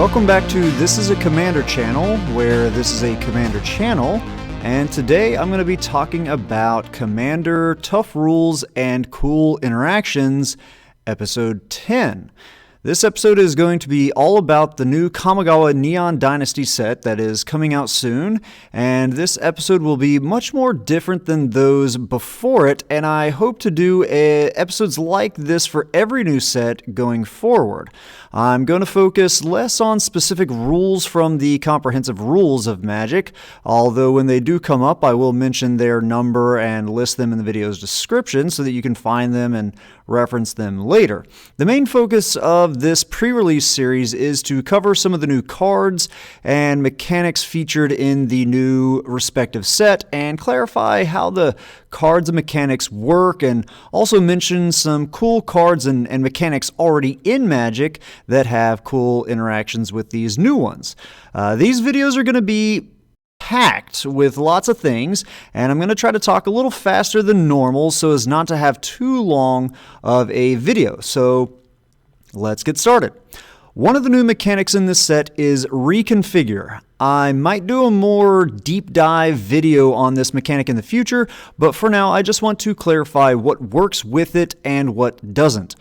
Welcome back to This is a Commander channel, where this is a Commander channel, and today I'm going to be talking about Commander Tough Rules and Cool Interactions, Episode 10. This episode is going to be all about the new Kamigawa Neon Dynasty set that is coming out soon, and this episode will be much more different than those before it, and I hope to do episodes like this for every new set going forward. I'm going to focus less on specific rules from the comprehensive rules of Magic, although when they do come up I will mention their number and list them in the video's description so that you can find them and reference them later. The main focus of this pre-release series is to cover some of the new cards and mechanics featured in the new respective set and clarify how the cards and mechanics work, and also mention some cool cards and mechanics already in Magic that have cool interactions with these new ones. These videos are going to be packed with lots of things, and I'm going to try to talk a little faster than normal so as not to have too long of a video. So let's get started. One of the new mechanics in this set is Reconfigure. I might do a more deep dive video on this mechanic in the future, but for now I just want to clarify what works with it and what doesn't.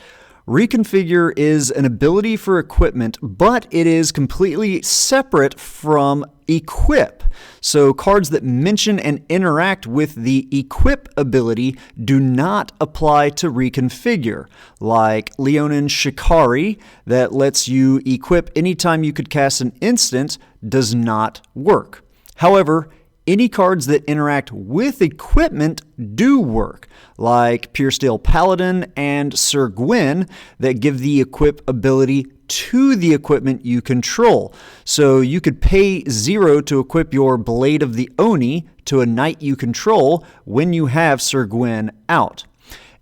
Reconfigure is an ability for equipment, but it is completely separate from equip. So cards that mention and interact with the equip ability do not apply to Reconfigure, like Leonin Shikari that lets you equip anytime you could cast an instant does not work. However, any cards that interact with equipment do work, like Pure Steel Paladin and Sir Gwyn that give the equip ability to the equipment you control. So you could pay 0 to equip your Blade of the Oni to a knight you control when you have Sir Gwyn out.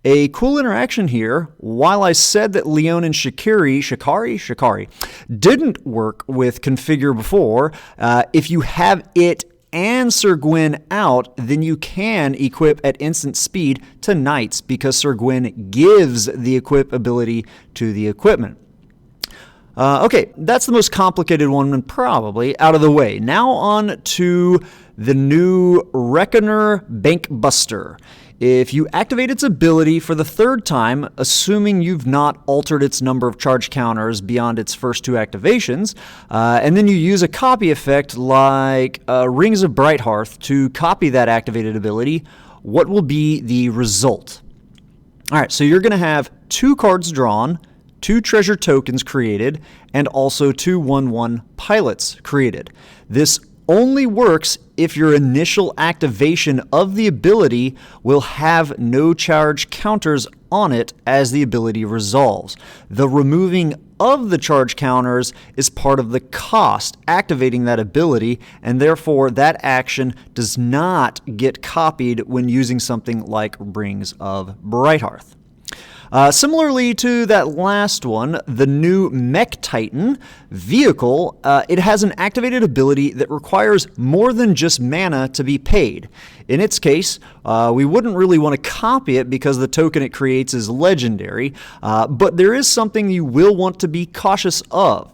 A cool interaction here, while I said that Leonin Shikari didn't work with Configure before, if you have it and Sir Gwyn out, then you can equip at instant speed to knights because Sir Gwyn gives the equip ability to the equipment. Okay, that's the most complicated one probably out of the way. Now on to the new Reckoner Bankbuster. If you activate its ability for the third time, assuming you've not altered its number of charge counters beyond its first 2 activations, and then you use a copy effect like Rings of Brighthearth to copy that activated ability, what will be the result? Alright, so you're going to have 2 cards drawn, 2 treasure tokens created, and also 2 1/1 pilots created. This only works if your initial activation of the ability will have no charge counters on it as the ability resolves. The removing of the charge counters is part of the cost activating that ability, and therefore that action does not get copied when using something like Rings of Brighthearth. Similarly to that last one, the new Mech Titan vehicle, it has an activated ability that requires more than just mana to be paid. In its case, we wouldn't really want to copy it because the token it creates is legendary, but there is something you will want to be cautious of.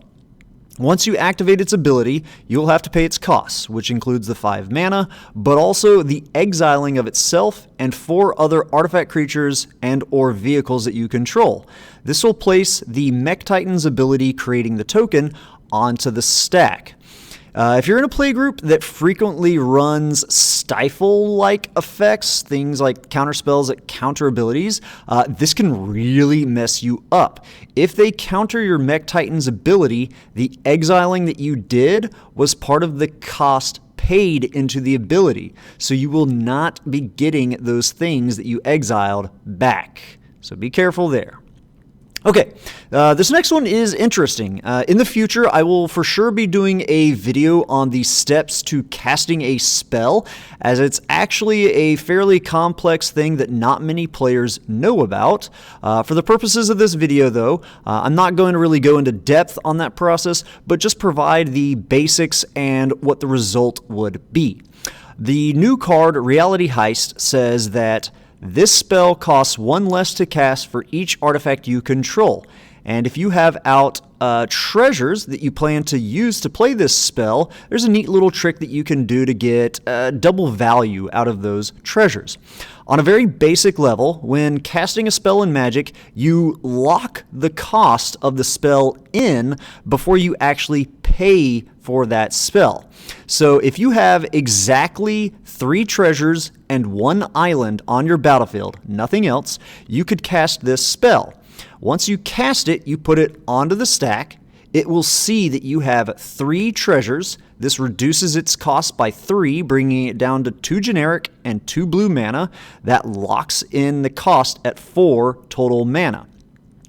Once you activate its ability, you'll have to pay its costs, which includes the 5 mana, but also the exiling of itself and 4 other artifact creatures and or vehicles that you control. This will place the Mech Titan's ability creating the token onto the stack. If you're in a playgroup that frequently runs stifle-like effects, things like counterspells that counter abilities, this can really mess you up. If they counter your Mech Titan's ability, the exiling that you did was part of the cost paid into the ability, so you will not be getting those things that you exiled back. So be careful there. Okay, this next one is interesting. In the future, I will for sure be doing a video on the steps to casting a spell, as it's actually a fairly complex thing that not many players know about. For the purposes of this video, though, I'm not going to really go into depth on that process, but just provide the basics and what the result would be. The new card, Reality Heist, says that this spell costs 1 less to cast for each artifact you control, And if you have out treasures that you plan to use to play this spell, there's a neat little trick that you can do to get double value out of those treasures. On a very basic level, when casting a spell in Magic, you lock the cost of the spell in before you actually pay for that spell. So if you have exactly 3 treasures and 1 island on your battlefield, nothing else, you could cast this spell. Once you cast it, you put it onto the stack. It will see that you have 3 treasures. This reduces its cost by 3, bringing it down to 2 generic and 2 blue mana. That locks in the cost at 4 total mana.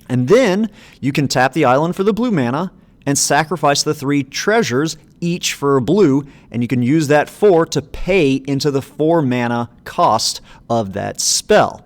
And then you can tap the island for the blue mana and sacrifice the 3 treasures, each for a blue, and you can use that 4 to pay into the 4 mana cost of that spell.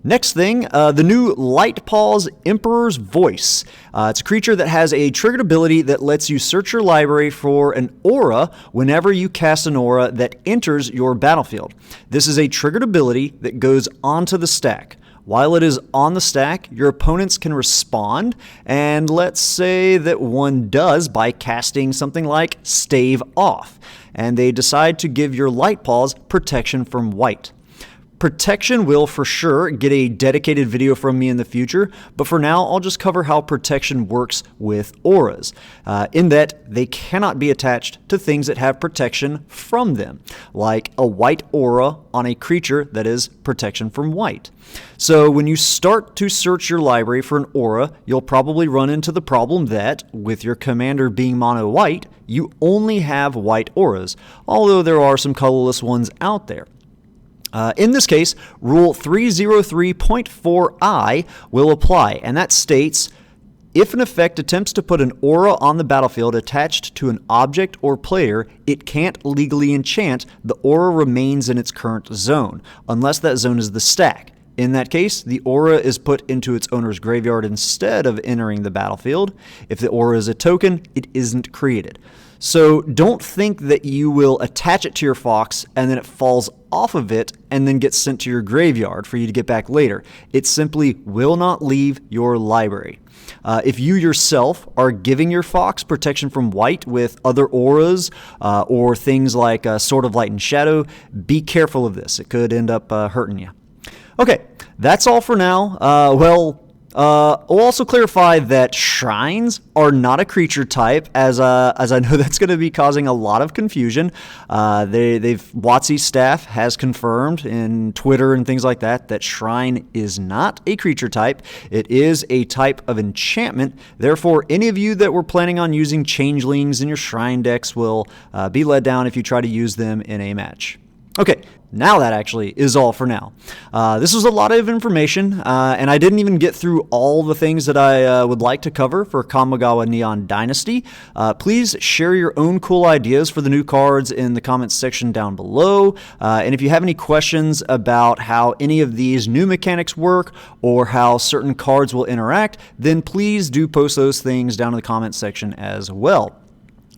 Next thing, the new Light-Paws Emperor's Voice. It's a creature that has a triggered ability that lets you search your library for an aura whenever you cast an aura that enters your battlefield. This is a triggered ability that goes onto the stack. While it is on the stack, your opponents can respond, and let's say that one does by casting something like Stave Off, and they decide to give your Light-Paws protection from white. Protection will for sure get a dedicated video from me in the future, but for now I'll just cover how protection works with auras, in that they cannot be attached to things that have protection from them, like a white aura on a creature that is protection from white. So when you start to search your library for an aura, you'll probably run into the problem that, with your commander being mono white, you only have white auras, although there are some colorless ones out there. In this case, Rule 303.4i will apply, and that states, if an effect attempts to put an aura on the battlefield attached to an object or player, it can't legally enchant. The aura remains in its current zone, unless that zone is the stack. In that case, the aura is put into its owner's graveyard instead of entering the battlefield. If the aura is a token, it isn't created. So don't think that you will attach it to your Fox and then it falls off of it and then gets sent to your graveyard for you to get back later. It simply will not leave your library. If you yourself are giving your Fox protection from white with other auras or things like Sword of Light and Shadow, be careful of this. It could end up hurting you. Okay, that's all for now. We'll also clarify that shrines are not a creature type, as I know that's going to be causing a lot of confusion. WotC's staff has confirmed in Twitter and things like that shrine is not a creature type. It is a type of enchantment. Therefore, any of you that were planning on using changelings in your shrine decks will be let down if you try to use them in a match. Okay, now that actually is all for now. This was a lot of information, and I didn't even get through all the things that I would like to cover for Kamigawa Neon Dynasty. Please share your own cool ideas for the new cards in the comments section down below. And if you have any questions about how any of these new mechanics work or how certain cards will interact, then please do post those things down in the comments section as well.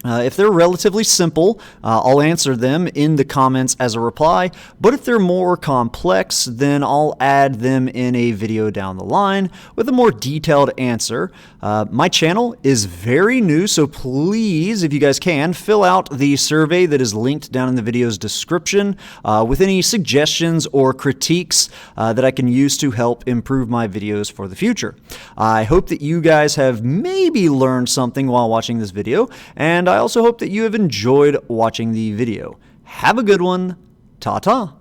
If they're relatively simple, I'll answer them in the comments as a reply, but if they're more complex, then I'll add them in a video down the line with a more detailed answer. My channel is very new, so please, if you guys can, fill out the survey that is linked down in the video's description with any suggestions or critiques that I can use to help improve my videos for the future. I hope that you guys have maybe learned something while watching this video, and I also hope that you have enjoyed watching the video. Have a good one. Ta-ta.